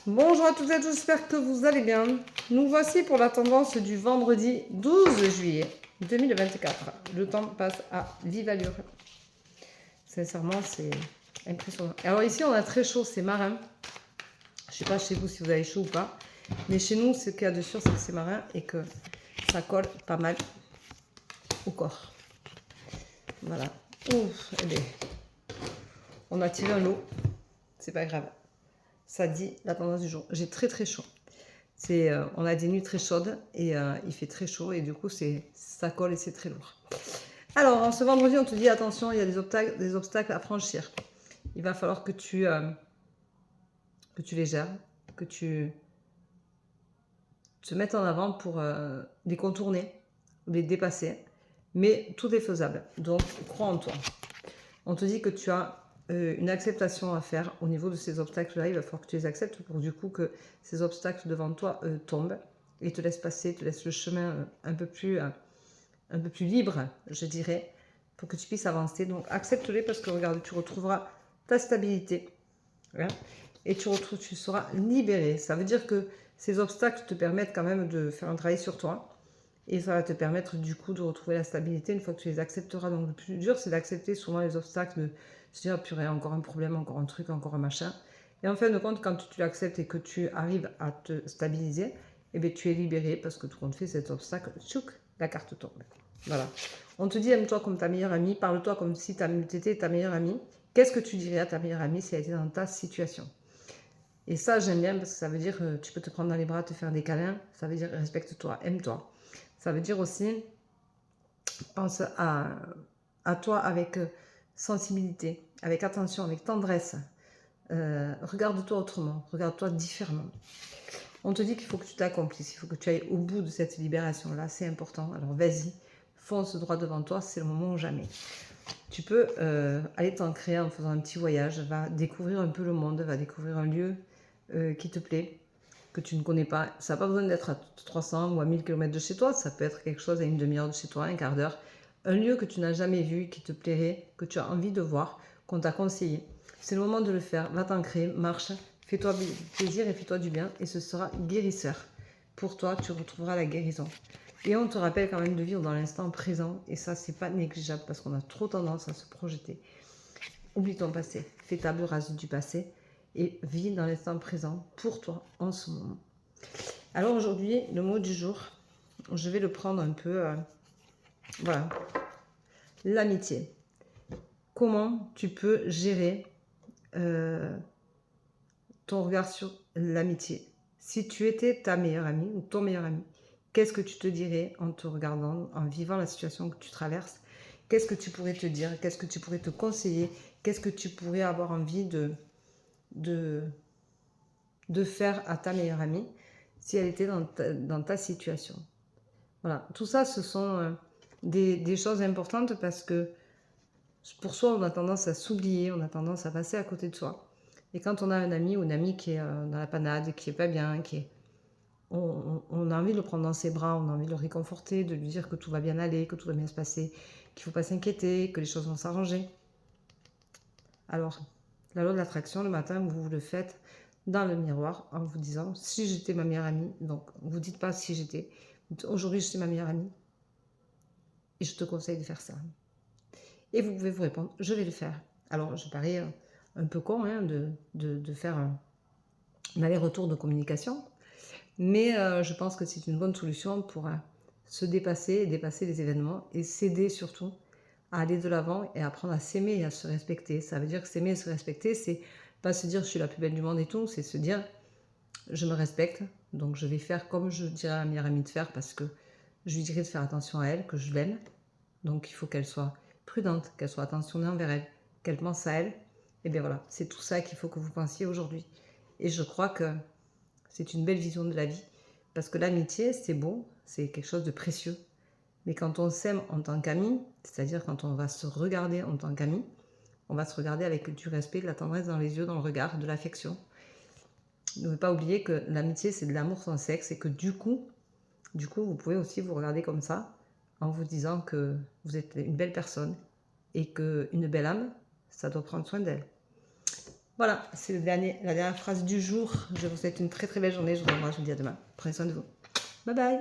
Bonjour à toutes et à tous, j'espère que vous allez bien. Nous voici pour la tendance du vendredi 12 juillet 2024. Le temps passe à vive allure. Sincèrement, c'est impressionnant. Alors ici, on a très chaud, c'est marin. Je ne sais pas chez vous si vous avez chaud ou pas. Mais chez nous, ce qu'il y a de sûr, c'est que c'est marin et que ça colle pas mal au corps. Voilà. Ouf, eh bien, on a tiré un lot. C'est pas grave. Ça dit la tendance du jour. J'ai très très chaud. On a des nuits très chaudes et il fait très chaud et du coup ça colle et c'est très lourd. Alors ce vendredi on te dit attention, il y a des obstacles à franchir. Il va falloir que tu les gères, que tu te mettes en avant pour les contourner, les dépasser. Mais tout est faisable, donc crois en toi. On te dit que tu as une acceptation à faire au niveau de ces obstacles-là. Il va falloir que tu les acceptes pour du coup que ces obstacles devant toi tombent et te laissent passer, te laissent le chemin un peu plus libre, je dirais, pour que tu puisses avancer. Donc accepte-les parce que regarde, tu retrouveras ta stabilité hein, et tu seras libéré. Ça veut dire que ces obstacles te permettent quand même de faire un travail sur toi. Et ça va te permettre du coup de retrouver la stabilité une fois que tu les accepteras. Donc le plus dur, c'est d'accepter souvent les obstacles, de se dire, purée, encore un problème, encore un truc, encore un machin. Et en fin de compte, quand tu l'acceptes et que tu arrives à te stabiliser, eh bien, tu es libéré parce que tout compte fait, cet obstacle, tchouk, la carte tombe. Voilà. On te dit, aime-toi comme ta meilleure amie, parle-toi comme si tu étais ta meilleure amie. Qu'est-ce que tu dirais à ta meilleure amie si elle était dans ta situation? Et ça, j'aime bien parce que ça veut dire que tu peux te prendre dans les bras, te faire des câlins. Ça veut dire respecte-toi, aime-toi. Ça veut dire aussi, pense à toi avec sensibilité, avec attention, avec tendresse. Regarde-toi autrement, regarde-toi différemment. On te dit qu'il faut que tu t'accomplisses, il faut que tu ailles au bout de cette libération-là, c'est important. Alors vas-y, fonce droit devant toi, c'est le moment ou jamais. Tu peux aller t'ancrer en faisant un petit voyage, va découvrir un peu le monde, va découvrir un lieu qui te plaît, que tu ne connais pas. Ça n'a pas besoin d'être à 300 ou à 1000 km de chez toi, ça peut être quelque chose à une demi-heure de chez toi, un quart d'heure. Un lieu que tu n'as jamais vu, qui te plairait, que tu as envie de voir, qu'on t'a conseillé. C'est le moment de le faire, va t'ancrer, marche, fais-toi plaisir et fais-toi du bien et ce sera guérisseur. Pour toi, tu retrouveras la guérison. Et on te rappelle quand même de vivre dans l'instant présent et ça, c'est pas négligeable parce qu'on a trop tendance à se projeter. Oublie ton passé, fais table rase du passé et vis dans l'instant présent pour toi en ce moment. Alors aujourd'hui, le mot du jour, je vais le prendre un peu, voilà, l'amitié. Comment tu peux gérer ton regard sur l'amitié? Si tu étais ta meilleure amie ou ton meilleur ami, qu'est-ce que tu te dirais en te regardant, en vivant la situation que tu traverses? Qu'est-ce que tu pourrais te dire? Qu'est-ce que tu pourrais te conseiller? Qu'est-ce que tu pourrais avoir envie de faire à ta meilleure amie si elle était dans ta situation? Voilà, tout ça, ce sont des choses importantes parce que pour soi, on a tendance à s'oublier, on a tendance à passer à côté de soi. Et quand on a un ami ou une amie qui est dans la panade, qui est pas bien, on a envie de le prendre dans ses bras, on a envie de le réconforter, de lui dire que tout va bien aller, que tout va bien se passer, qu'il ne faut pas s'inquiéter, que les choses vont s'arranger. Alors, la loi de l'attraction, le matin, vous le faites dans le miroir en vous disant, si j'étais ma meilleure amie, donc vous dites pas si j'étais, aujourd'hui je suis ma meilleure amie et je te conseille de faire ça. Et vous pouvez vous répondre, je vais le faire. Alors, je parais un peu con hein, de faire un aller-retour de communication, mais je pense que c'est une bonne solution pour se dépasser et dépasser les événements et s'aider surtout à aller de l'avant et apprendre à s'aimer et à se respecter. Ça veut dire que s'aimer et se respecter, c'est pas se dire je suis la plus belle du monde et tout, c'est se dire je me respecte, donc je vais faire comme je dirais à ma meilleure amie de faire parce que je lui dirais de faire attention à elle, que je l'aime. Donc il faut qu'elle soit prudente, qu'elle soit attentionnée envers elle, qu'elle pense à elle. Et bien voilà, c'est tout ça qu'il faut que vous pensiez aujourd'hui. Et je crois que c'est une belle vision de la vie. Parce que l'amitié, c'est beau, c'est quelque chose de précieux. Mais quand on s'aime en tant qu'ami, c'est-à-dire quand on va se regarder en tant qu'ami, on va se regarder avec du respect, de la tendresse dans les yeux, dans le regard, de l'affection. Ne pas oublier que l'amitié, c'est de l'amour sans sexe et que du coup, vous pouvez aussi vous regarder comme ça en vous disant que vous êtes une belle personne et qu'une belle âme, ça doit prendre soin d'elle. Voilà, c'est la dernière phrase du jour. Je vous souhaite une très très belle journée. Je vous embrasse, je vous dis à demain. Prenez soin de vous. Bye bye.